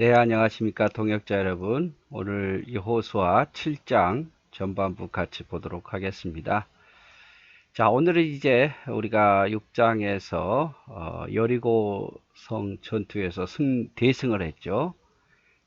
네, 안녕하십니까, 동역자 여러분. 오늘 여호수아 7장 전반부 같이 보도록 하겠습니다. 자, 오늘은 이제 우리가 6장에서 여리고 성 전투에서 대승을 했죠.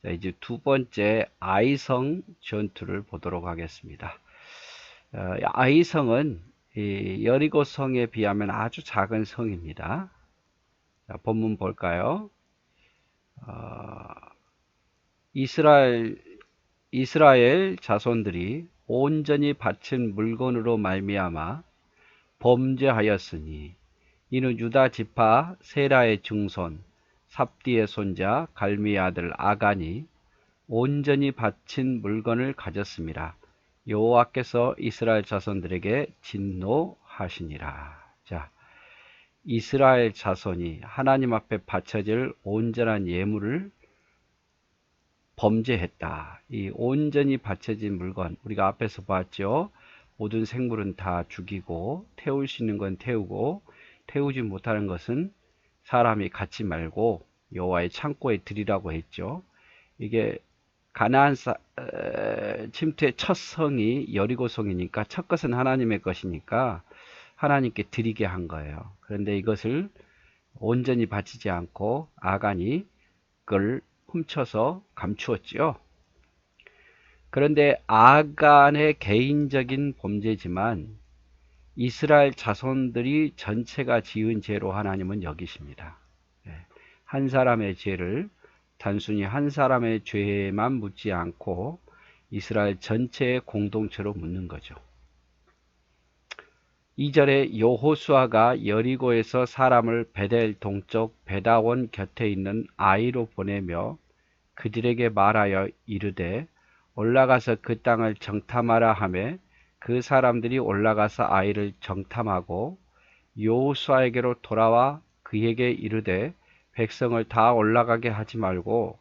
자, 이제 두 번째 아이성 전투를 보도록 하겠습니다. 아이성은 이 여리고 성에 비하면 아주 작은 성입니다. 자, 본문 볼까요? 어, 이스라엘 이스라엘 자손들이 온전히 바친 물건으로 말미암아 범죄하였으니 이는 유다 지파 세라의 증손 삽디의 손자 갈미의 아들 아간이 온전히 바친 물건을 가졌습니다. 여호와께서 이스라엘 자손들에게 진노하시니라. 자, 이스라엘 자손이 하나님 앞에 바쳐질 온전한 예물을 범죄했다. 이 온전히 바쳐진 물건, 우리가 앞에서 봤죠. 모든 생물은 다 죽이고 태울 수 있는 건 태우고 태우지 못하는 것은 사람이 갖지 말고 여호와의 창고에 드리라고 했죠. 이게 가나안 침투의 첫 성이 여리고 성이니까 첫 것은 하나님의 것이니까 하나님께 드리게 한 거예요. 그런데 이것을 온전히 바치지 않고 아간이 그걸 훔쳐서 감추었지요. 그런데 아간의 개인적인 범죄지만 이스라엘 자손들이 전체가 지은 죄로 하나님은 여기십니다. 한 사람의 죄를 단순히 한 사람의 죄에만 묻지 않고 이스라엘 전체의 공동체로 묻는 거죠. 2절에 여호수아가 여리고에서 사람을 베델 동쪽 베다원 곁에 있는 아이로 보내며 그들에게 말하여 이르되 올라가서 그 땅을 정탐하라 하매 그 사람들이 올라가서 아이를 정탐하고 여호수아에게로 돌아와 그에게 이르되 백성을 다 올라가게 하지 말고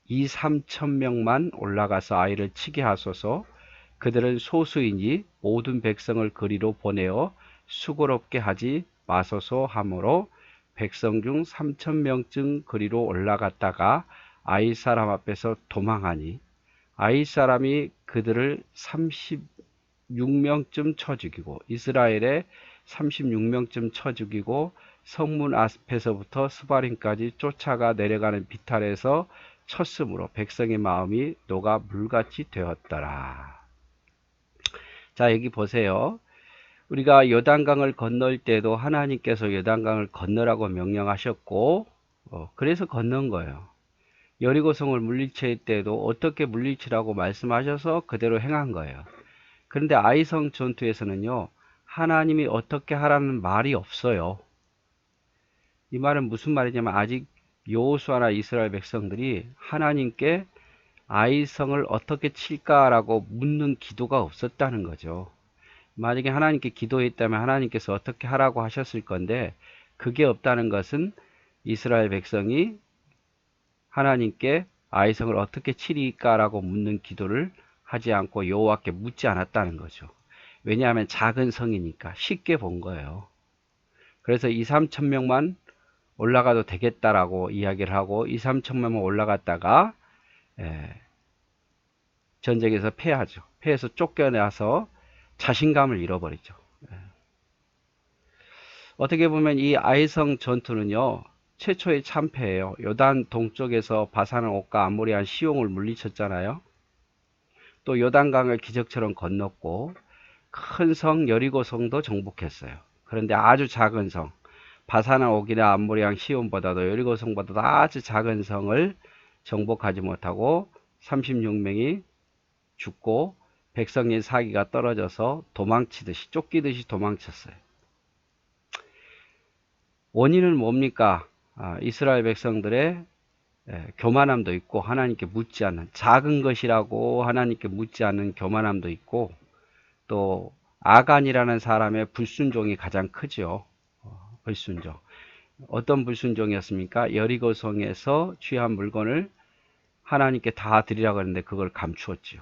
2~3천명만 올라가서 아이를 치게 하소서. 그들은 소수이니 모든 백성을 그리로 보내어 수고롭게 하지 마소서 하므로 백성 중 3천명쯤 그리로 올라갔다가 아이 사람 앞에서 도망하니 아이 사람이 그들을 36명쯤 쳐 죽이고 이스라엘에 36명쯤 쳐 죽이고 성문 앞에서부터 스바림까지 쫓아가 내려가는 비탈에서 쳤으므로 백성의 마음이 녹아 물같이 되었더라. 자, 여기 보세요. 우리가 요단강을 건널 때도 하나님께서 요단강을 건너라고 명령하셨고 그래서 건넌 거예요. 여리고성을 물리칠 때도 어떻게 물리치라고 말씀하셔서 그대로 행한 거예요. 그런데 아이성 전투에서는요, 하나님이 어떻게 하라는 말이 없어요. 이 말은 무슨 말이냐면 아직 여호수아나 이스라엘 백성들이 하나님께 아이성을 어떻게 칠까라고 묻는 기도가 없었다는 거죠. 만약에 하나님께 기도했다면 하나님께서 어떻게 하라고 하셨을 건데 그게 없다는 것은 이스라엘 백성이 하나님께 아이성을 어떻게 치리까라고 묻는 기도를 하지 않고 여호와께 묻지 않았다는 거죠. 왜냐하면 작은 성이니까 쉽게 본 거예요. 그래서 2~3천명만 올라가도 되겠다라고 이야기를 하고 2~3천명만 올라갔다가 전쟁에서 패하죠. 패해서 쫓겨나서 자신감을 잃어버리죠. 어떻게 보면 이 아이성 전투는요, 최초의 참패예요. 요단 동쪽에서 바산을 옥과 아모리안 시온을 물리쳤잖아요. 또 요단강을 기적처럼 건넜고 큰 성 여리고성도 정복했어요. 그런데 아주 작은 성 바산의 옥이나 아모리안 시온보다도 여리고성보다도 아주 작은 성을 정복하지 못하고 36명이 죽고 백성의 사기가 떨어져서 도망치듯이 쫓기듯이 도망쳤어요. 원인은 뭡니까? 이스라엘 백성들의 교만함도 있고 하나님께 묻지 않는 작은 것이라고 하나님께 묻지 않는 교만함도 있고 또 아간이라는 사람의 불순종이 가장 크죠. 불순종. 어떤 불순종이었습니까? 여리고성에서 취한 물건을 하나님께 다 드리라고 했는데 그걸 감추었지요.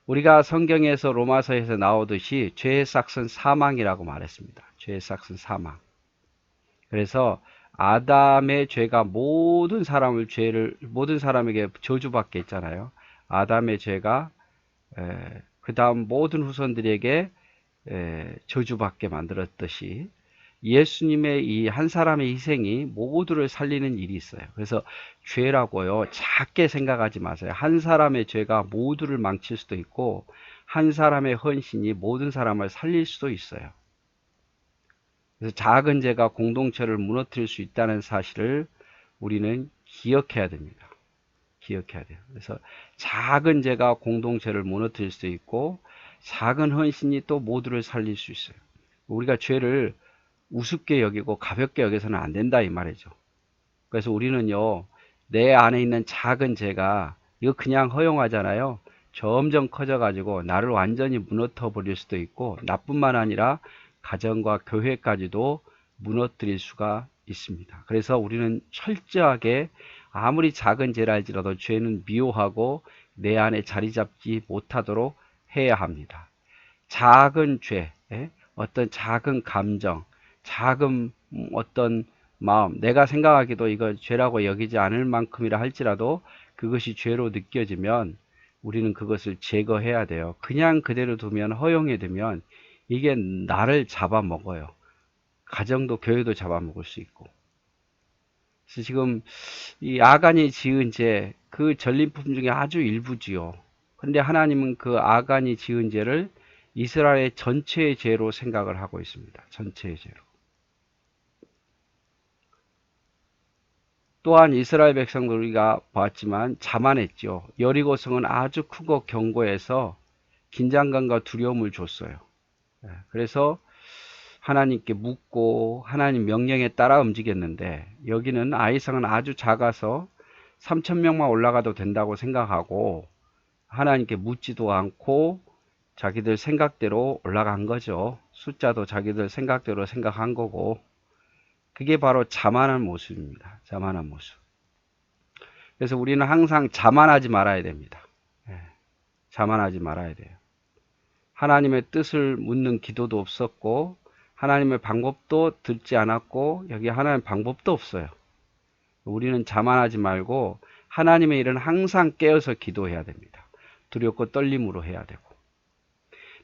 우리가 성경에서 로마서에서 나오듯이 죄의 삭은 사망이라고 말했습니다. 죄의 삭은 사망. 그래서 아담의 죄가 모든 사람에게 저주받게 했잖아요. 아담의 죄가 그 다음 모든 후손들에게 저주받게 만들었듯이 예수님의 이 한 사람의 희생이 모두를 살리는 일이 있어요. 그래서 죄라고요, 작게 생각하지 마세요. 한 사람의 죄가 모두를 망칠 수도 있고, 한 사람의 헌신이 모든 사람을 살릴 수도 있어요. 그래서 작은 죄가 공동체를 무너뜨릴 수 있다는 사실을 우리는 기억해야 됩니다. 기억해야 돼요. 그래서 작은 죄가 공동체를 무너뜨릴 수 있고, 작은 헌신이 또 모두를 살릴 수 있어요. 우리가 죄를 우습게 여기고 가볍게 여겨서는 안 된다 이 말이죠. 그래서 우리는요, 내 안에 있는 작은 죄가 이거 그냥 허용하잖아요. 점점 커져가지고 나를 완전히 무너뜨려 버릴 수도 있고, 나뿐만 아니라 가정과 교회까지도 무너뜨릴 수가 있습니다. 그래서 우리는 철저하게 아무리 작은 죄라 할지라도 죄는 미워하고 내 안에 자리 잡지 못하도록 해야 합니다. 작은 죄, 어떤 작은 감정, 작은 어떤 마음, 내가 생각하기도 이거 죄라고 여기지 않을 만큼이라 할지라도 그것이 죄로 느껴지면 우리는 그것을 제거해야 돼요. 그냥 그대로 두면, 허용해 두면 이게 나를 잡아먹어요. 가정도 교회도 잡아먹을 수 있고. 그래서 지금 이 아간이 지은 죄, 그 전림품 중에 아주 일부지요. 근데 하나님은 그 아간이 지은 죄를 이스라엘 전체의 죄로 생각을 하고 있습니다. 전체의 죄로. 또한 이스라엘 백성들 우리가 봤지만 자만했죠. 여리고성은 아주 크고 견고해서 긴장감과 두려움을 줬어요. 그래서 하나님께 묻고 하나님 명령에 따라 움직였는데, 여기는 아이성은 아주 작아서 3,000명만 올라가도 된다고 생각하고 하나님께 묻지도 않고 자기들 생각대로 올라간 거죠. 숫자도 자기들 생각대로 생각한 거고, 그게 바로 자만한 모습입니다. 자만한 모습. 그래서 우리는 항상 자만하지 말아야 됩니다. 자만하지 말아야 돼요. 하나님의 뜻을 묻는 기도도 없었고, 하나님의 방법도 듣지 않았고, 여기 하나님의 방법도 없어요. 우리는 자만하지 말고 하나님의 일은 항상 깨어서 기도해야 됩니다. 두렵고 떨림으로 해야 되고.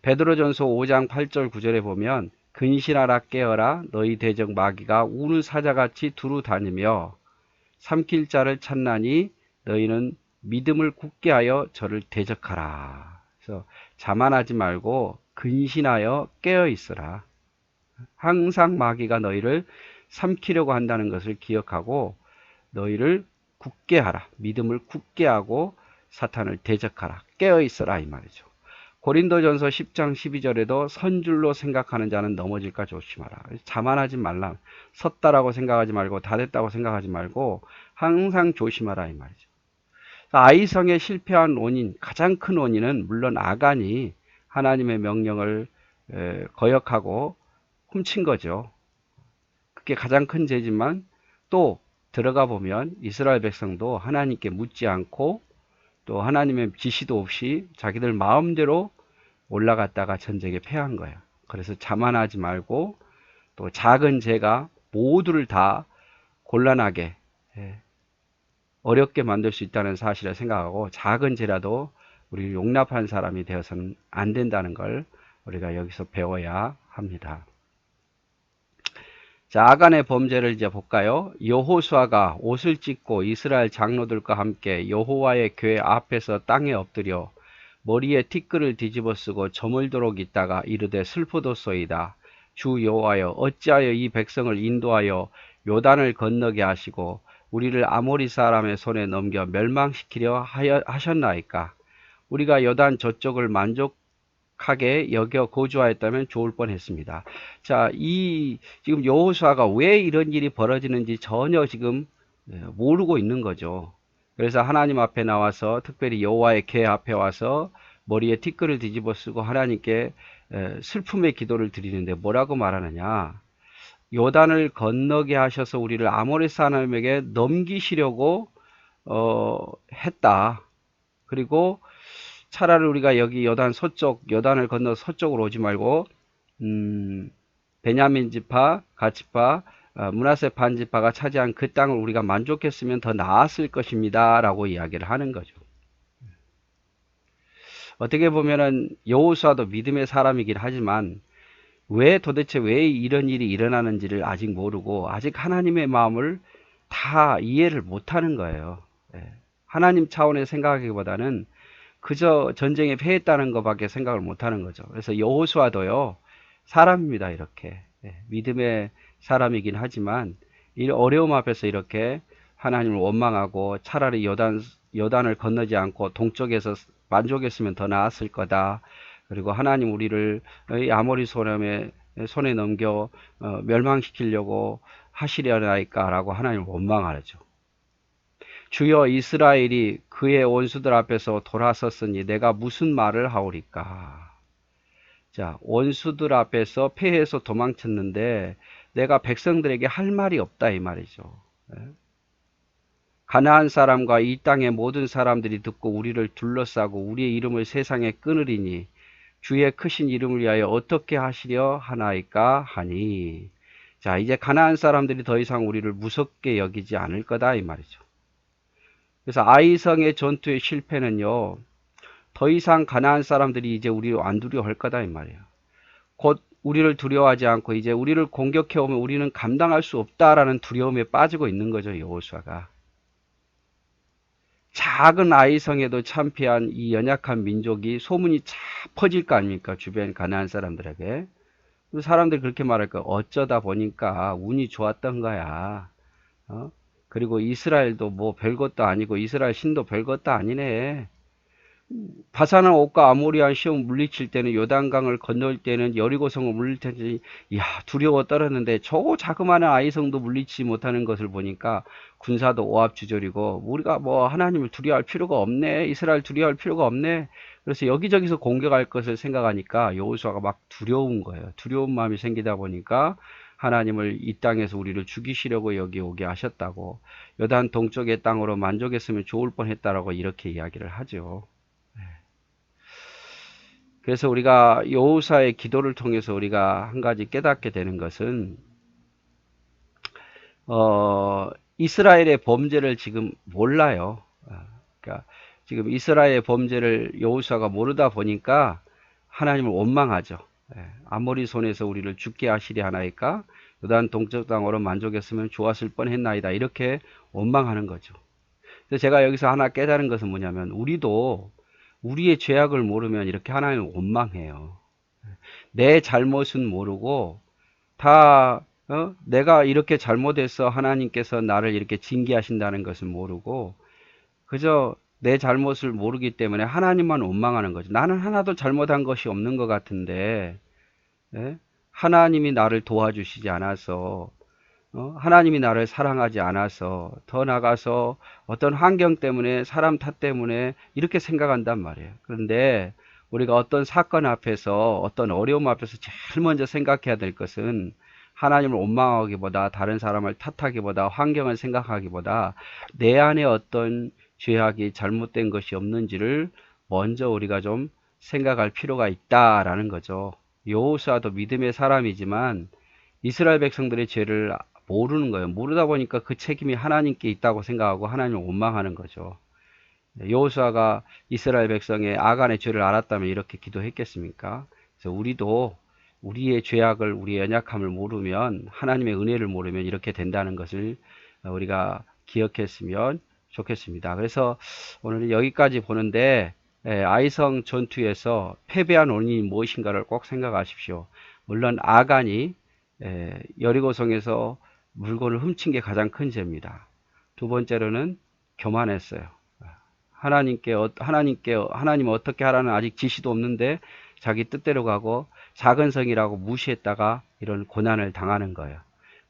베드로전서 5장 8절 9절에 보면 근신하라 깨어라 너희 대적 마귀가 우는 사자같이 두루 다니며 삼킬 자를 찾나니 너희는 믿음을 굳게 하여 저를 대적하라. 그래서 자만하지 말고 근신하여 깨어 있으라. 항상 마귀가 너희를 삼키려고 한다는 것을 기억하고 너희를 굳게 하라. 믿음을 굳게 하고 사탄을 대적하라. 깨어 있어라 이 말이죠. 고린도전서 10장 12절에도 선줄로 생각하는 자는 넘어질까 조심하라. 자만하지 말라. 섰다라고 생각하지 말고 다 됐다고 생각하지 말고 항상 조심하라 이 말이죠. 아이성의 실패한 원인, 가장 큰 원인은 물론 아간이 하나님의 명령을 거역하고 훔친 거죠. 그게 가장 큰 죄지만, 또 들어가 보면 이스라엘 백성도 하나님께 묻지 않고 또 하나님의 지시도 없이 자기들 마음대로 올라갔다가 전쟁에 패한 거예요. 그래서 자만하지 말고, 또 작은 죄가 모두를 다 곤란하게 어렵게 만들 수 있다는 사실을 생각하고 작은 죄라도 우리를 용납한 사람이 되어서는 안 된다는 걸 우리가 여기서 배워야 합니다. 자, 아간의 범죄를 이제 볼까요? 여호수아가 옷을 찢고 이스라엘 장로들과 함께 여호와의 궤 앞에서 땅에 엎드려 머리에 티끌을 뒤집어 쓰고 저물도록 있다가 이르되 슬프도소이다. 주 여호와여 어찌하여 이 백성을 인도하여 요단을 건너게 하시고 우리를 아모리 사람의 손에 넘겨 멸망시키려 하셨나이까? 우리가 요단 저쪽을 만족하게 여겨 거주하였다면 좋을 뻔했습니다. 자, 지금 여호수아가 왜 이런 일이 벌어지는지 전혀 지금 모르고 있는 거죠. 그래서 하나님 앞에 나와서, 특별히 여호와의 궤 앞에 와서 머리에 티끌을 뒤집어 쓰고 하나님께 슬픔의 기도를 드리는데 뭐라고 말하느냐? 요단을 건너게 하셔서 우리를 아모리 사람에게 넘기시려고 했다. 그리고 차라리 우리가 여기 요단을 건너 서쪽으로 오지 말고 베냐민 지파, 갓 지파, 므낫세 반지파가 차지한 그 땅을 우리가 만족했으면 더 나았을 것입니다 라고 이야기를 하는 거죠. 어떻게 보면은 여호수아도 믿음의 사람이긴 하지만 도대체 왜 이런 일이 일어나는지를 아직 모르고 아직 하나님의 마음을 다 이해를 못하는 거예요. 하나님 차원의 생각하기보다는 그저 전쟁에 패했다는 것밖에 생각을 못하는 거죠. 그래서 여호수아도요 사람입니다. 이렇게 믿음의 사람이긴 하지만 이 어려움 앞에서 이렇게 하나님을 원망하고 차라리 요단을 건너지 않고 동쪽에서 만족했으면 더 나았을 거다. 그리고 하나님 우리를 아모리 손에 넘겨 멸망시키려고 하시려나이까 라고 하나님을 원망하죠. 주여 이스라엘이 그의 원수들 앞에서 돌아섰으니 내가 무슨 말을 하오리까. 자, 원수들 앞에서 패해서 도망쳤는데 내가 백성들에게 할 말이 없다 이 말이죠. 가나안 사람과 이 땅의 모든 사람들이 듣고 우리를 둘러싸고 우리의 이름을 세상에 끊으리니 주의 크신 이름을 위하여 어떻게 하시려 하나이까 하니. 자, 이제 가나안 사람들이 더 이상 우리를 무섭게 여기지 않을 거다 이 말이죠. 그래서 아이성의 전투의 실패는요, 더 이상 가나안 사람들이 이제 우리를 안 두려워할 거다 이 말이에요. 곧 우리를 두려워하지 않고 이제 우리를 공격해 오면 우리는 감당할 수 없다라는 두려움에 빠지고 있는 거죠, 여호수아가. 작은 아이성에도 참패한 이 연약한 민족이 소문이 쫙 퍼질 거 아닙니까? 주변 가나안 사람들에게. 사람들이 그렇게 말할 거야. 어쩌다 보니까 운이 좋았던 거야. 그리고 이스라엘도 뭐 별것도 아니고 이스라엘 신도 별것도 아니네. 바산한 옥과 아모리안 시험 물리칠 때는 요단강을 건널 때는 여리고성을 물리칠 때는 야 두려워 떨었는데 저 자그마한 아이성도 물리치지 못하는 것을 보니까 군사도 오합지졸이고 우리가 뭐 하나님을 두려워할 필요가 없네. 이스라엘 두려워할 필요가 없네. 그래서 여기저기서 공격할 것을 생각하니까 여호수아가 막 두려운 거예요. 두려운 마음이 생기다 보니까 하나님을 이 땅에서 우리를 죽이시려고 여기 오게 하셨다고, 요단 동쪽의 땅으로 만족했으면 좋을 뻔했다라고 이렇게 이야기를 하죠. 그래서 우리가 여호수아의 기도를 통해서 우리가 한 가지 깨닫게 되는 것은 이스라엘의 범죄를 지금 몰라요. 그러니까 지금 이스라엘의 범죄를 여호수아가 모르다 보니까 하나님을 원망하죠. 아모리 손에서 우리를 죽게 하시리 하나이까 요단 동쪽 땅으로 만족했으면 좋았을 뻔했나이다. 이렇게 원망하는 거죠. 그래서 제가 여기서 하나 깨달은 것은 뭐냐면 우리도 우리의 죄악을 모르면 이렇게 하나님을 원망해요. 내 잘못은 모르고 다 내가 이렇게 잘못해서 하나님께서 나를 이렇게 징계하신다는 것을 모르고 그저 내 잘못을 모르기 때문에 하나님만 원망하는 거죠. 나는 하나도 잘못한 것이 없는 것 같은데 하나님이 나를 도와주시지 않아서 하나님이 나를 사랑하지 않아서 더 나가서 어떤 환경 때문에 사람 탓 때문에 이렇게 생각한단 말이에요. 그런데 우리가 어떤 사건 앞에서 어떤 어려움 앞에서 제일 먼저 생각해야 될 것은 하나님을 원망하기보다 다른 사람을 탓하기보다 환경을 생각하기보다 내 안에 어떤 죄악이 잘못된 것이 없는지를 먼저 우리가 좀 생각할 필요가 있다라는 거죠. 여호수아도 믿음의 사람이지만 이스라엘 백성들의 죄를 모르는 거예요. 모르다 보니까 그 책임이 하나님께 있다고 생각하고 하나님을 원망하는 거죠. 여호수아가 이스라엘 백성의 아간의 죄를 알았다면 이렇게 기도했겠습니까? 그래서 우리도 우리의 죄악을, 우리의 연약함을 모르면, 하나님의 은혜를 모르면 이렇게 된다는 것을 우리가 기억했으면 좋겠습니다. 그래서 오늘은 여기까지 보는데 아이성 전투에서 패배한 원인이 무엇인가를 꼭 생각하십시오. 물론 아간이 여리고성에서 물건을 훔친 게 가장 큰 죄입니다. 두 번째로는 교만했어요. 하나님 어떻게 하라는 아직 지시도 없는데 자기 뜻대로 가고 작은 성이라고 무시했다가 이런 고난을 당하는 거예요.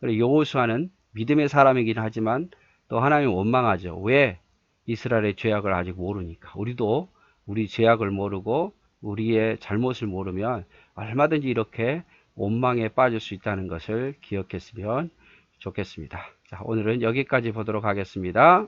그리고 여호수아는 믿음의 사람이긴 하지만 또 하나님을 원망하죠. 왜? 이스라엘의 죄악을 아직 모르니까. 우리도 우리 죄악을 모르고 우리의 잘못을 모르면 얼마든지 이렇게 원망에 빠질 수 있다는 것을 기억했으면 좋겠습니다. 자, 오늘은 여기까지 보도록 하겠습니다.